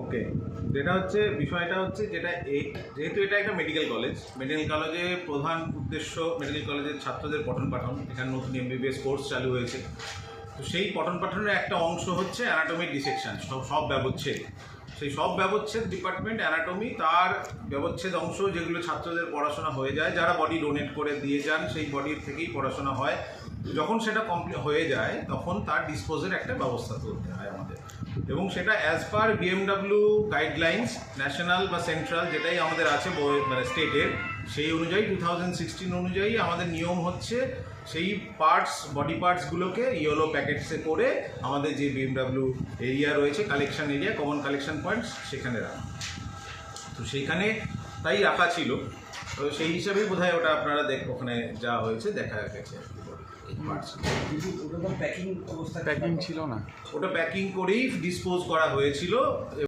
ওকে, যেটা হচ্ছে বিষয়টা হচ্ছে যেটা যেহেতু এটা একটা মেডিকেল কলেজে প্রধান উদ্দেশ্য মেডিকেল কলেজের ছাত্রদের পঠন পাঠন। এখানে নতুন এমবিবিএস কোর্স চালু হয়েছে, তো সেই পঠন পাঠনের একটা অংশ হচ্ছে অ্যানাটমি ডিসেকশন। সব ব্যবচ্ছেদ, সেই সব ব্যবচ্ছেদ ডিপার্টমেন্ট অ্যানাটমি, তার ব্যবচ্ছেদ অংশ যেগুলো ছাত্রদের পড়াশোনা হয়ে যায়, যারা বডি ডোনেট করে দিয়ে যান সেই বডির থেকেই পড়াশোনা হয়। যখন সেটা কমপ্লিট হয়ে যায় তখন তার ডিসপোজের একটা ব্যবস্থা তুলতে হয় আমাদের, এবং সেটা as per BMW guidelines, national বা সেন্ট্রাল যেটাই আমাদের আছে মানে স্টেটের, সেই অনুযায়ী 2016 অনুযায়ী আমাদের নিয়ম হচ্ছে সেই বডি পার্টসগুলোকে ইয়েলো প্যাকেটসে করে আমাদের যে বিএমডাব্লিউ এরিয়া রয়েছে, collection area, common collection points, সেখানে রাখা। তো সেইখানে তাই রাখা ছিল, তো সেই হিসাবেই বোধহয় ওটা আপনারা ওখানে যা হয়েছে দেখা গেছে আর কি। প্যাকিং ছিল না, ওটা প্যাকিং করেই ডিসপোজ করা হয়েছিল।